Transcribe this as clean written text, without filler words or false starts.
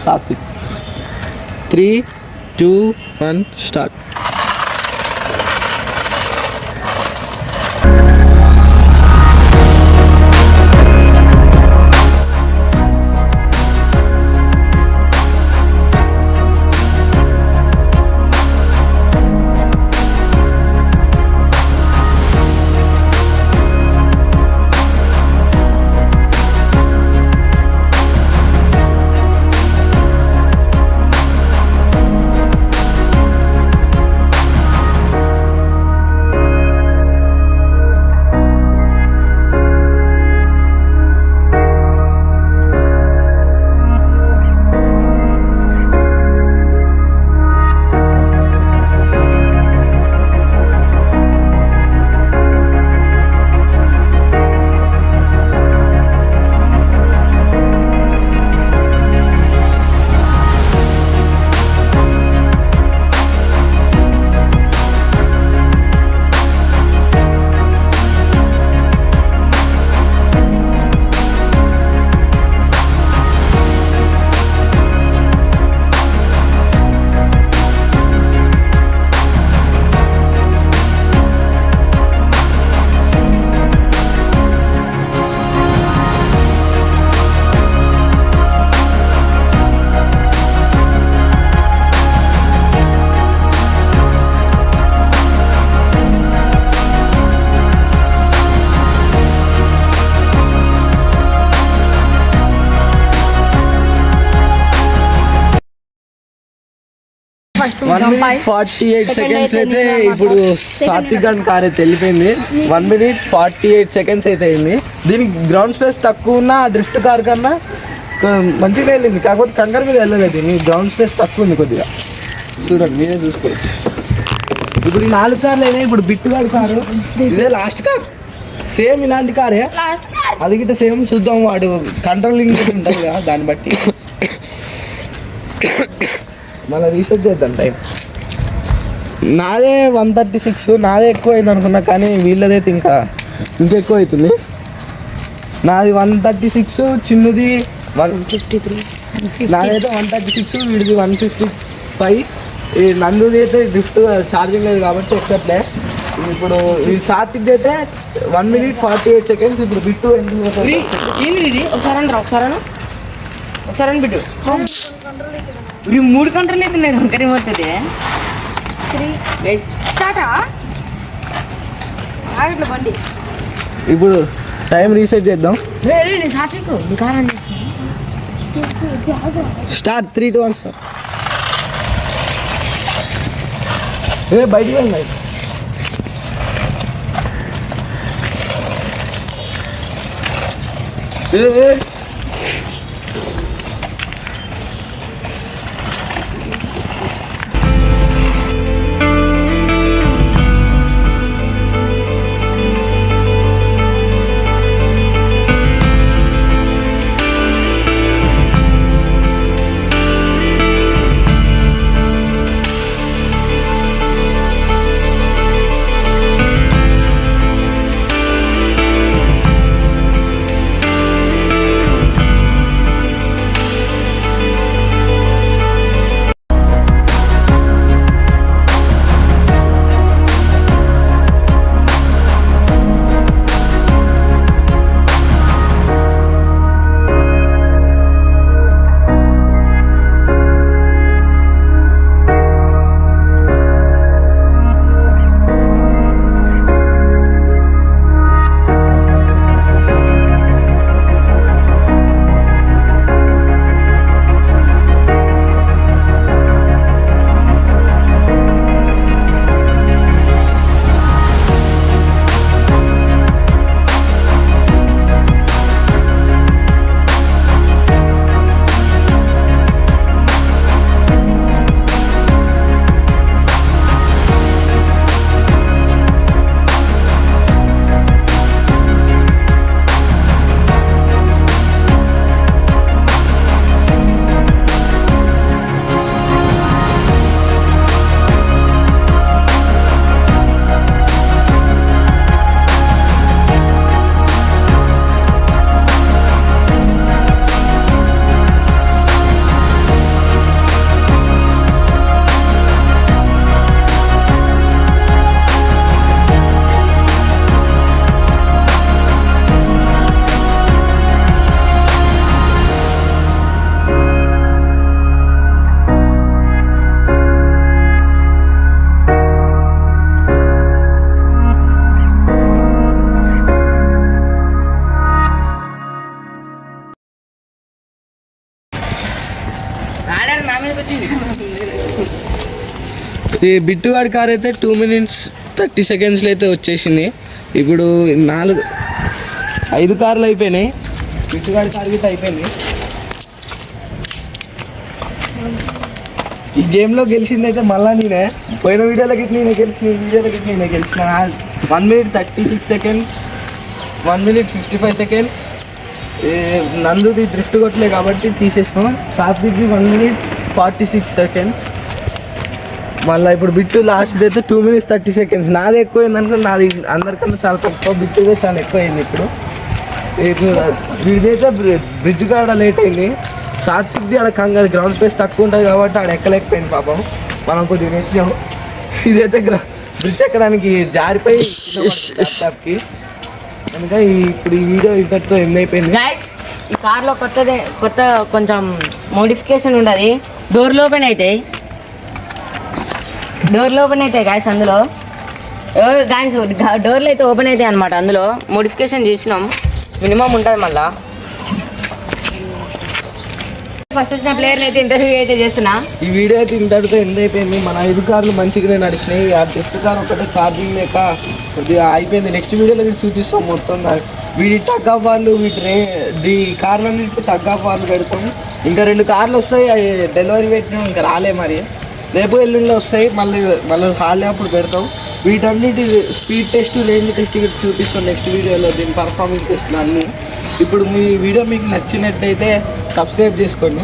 Satvik. 3, 2, 1 start. First 1:48 seconds అయితే ఇప్పుడు సాత్విక్ గారి కార్ అయితే వెళ్ళిపోయింది. 1:48 seconds అయితే అయింది. దీనికి గ్రౌండ్ స్పేస్ తక్కువ ఉన్న డ్రిఫ్ట్ కార్ కన్నా మంచిగా వెళ్ళింది. కాకపోతే కంకర్ మీద వెళ్ళలేదు. దీనికి గ్రౌండ్ స్పేస్ తక్కువ ఉంది కొద్దిగా. చూడండి మీరే చూసుకోవచ్చు. ఇప్పుడు ఈ 4 కార్లు అయినాయి. ఇప్పుడు బిట్టుగాడు కారు ఇదే లాస్ట్ కార్. సేమ్ ఇలాంటి కారే, అది గిట్ట సేమ్. చూద్దాం వాడు కంట్రోలింగ్ ఉంటుంది కదా, దాన్ని బట్టి మళ్ళీ రీసెర్చ్ చేద్దాం టైం. నాదే 136, నాదే ఎక్కువ అయింది అనుకున్నా, కానీ వీళ్ళదైతే ఇంకెక్కువ అవుతుంది. నాది 136, చిన్నది 153. నాదైతే 136, వీడిది 155. ఈ నందుది అయితే డ్రిఫ్ట్ ఛార్జింగ్ లేదు కాబట్టి ఎక్కట్లే. ఇప్పుడు ఈ సాత్విక్ అయితే 1:48 seconds. ఇప్పుడు బిట్టు ఏంది ఒకసారి బిట్టు 3 కంట్రోల్ అయితే నేను ఒకరి మొత్తది బండి. ఇప్పుడు టైం రీసెట్ చేద్దాం. Start 3, 2, 1 start. బయటికి వెళ్ళి మీదకి వచ్చింది. ఈ బిట్టుగాడి కార్ అయితే 2 minutes 30 seconds అయితే వచ్చేసింది. ఇప్పుడు 5 కార్లు అయిపోయినాయి. పిచ్చుగాడి కార్ గిట్ట అయిపోయింది. ఈ గేమ్లో గెలిచింది అయితే మళ్ళీ నేనే. పోయిన వీడియోలకి నేనే గెలిచిన, ఈ వీడియోలకి నేనే గెలిచిన. 1 minute 36 seconds, 1 minute 55 seconds. నందుది drift కొట్టలే కాబట్టి తీసేసినాం. సాత్విక్ది 1 minute 46 seconds. మళ్ళీ ఇప్పుడు బిట్టు లాస్ట్ అయితే 2 minutes 30 seconds. నాది ఎక్కువైంది అనుకో, నాది అందరికన్నా చాలా తక్కువ, బిట్టుదే చాలా ఎక్కువైంది. ఇప్పుడు వీడిదైతే బ్రిడ్జ్ కాడ లేట్ అయింది. సాత్విక్ది ఆడ కంగారు గ్రౌండ్ స్పేస్ తక్కువ ఉంటుంది కాబట్టి ఆడ ఎక్కలేకపోయింది పాపం. మనం కొద్దిగా నేర్చాం. ఇదైతే బ్రిడ్జ్ ఎక్కడానికి జారిపోయి ల్యాప్టాప్కి. కనుక ఇప్పుడు ఈ వీడియో ఇంతటితో ఎండ్ అయిపోయింది. Guys, ఈ కార్లో కొత్త కొంచెం మోడిఫికేషన్ ఉండదు. డోర్లు ఓపెన్ అవుతాయి గాయస్. అందులో గాయస్ డోర్లు అయితే ఓపెన్ అవుతాయి అనమాట. అందులో మోడిఫికేషన్ చేసినాం, మినిమం ఉంటుంది. మళ్ళా ఫస్ట్ వచ్చిన ప్లేయర్ని అయితే ఇంటర్వ్యూ అయితే చేస్తున్నా. ఈ వీడియో అయితే ఇంతటితో ఎండ్ అయిపోయింది. మన 5 కార్లు మంచిగానే నడిచినాయి. ఆ టెస్ట్ కార్ ఒకటే ఛార్జింగ్ లేక కొద్దిగా అయిపోయింది. నెక్స్ట్ వీడియోలో మీరు చూపిస్తాం మొత్తం. వీడి టగ్ ఆఫ్ వాళ్ళు, ఈ కార్లన్నింటికి టగ్ ఆఫ్ వాళ్ళు పెడతాం. ఇంకా 2 కార్లు వస్తాయి, అవి డెలివరీ పెట్టినాం, ఇంకా రాలే. మరి రేపు ఎల్లుండిలో వస్తాయి. మళ్ళీ హాలిడే అప్పుడు పెడతాం. వీటన్నిటి స్పీడ్ టెస్ట్, రేంజ్ టెస్ట్ చూపిస్తాం నెక్స్ట్ వీడియోలో. దీని పర్ఫార్మెన్స్ టెస్ట్ అన్నీ. ఇప్పుడు మీ వీడియో మీకు నచ్చినట్టయితే సబ్స్క్రైబ్ చేసుకోండి.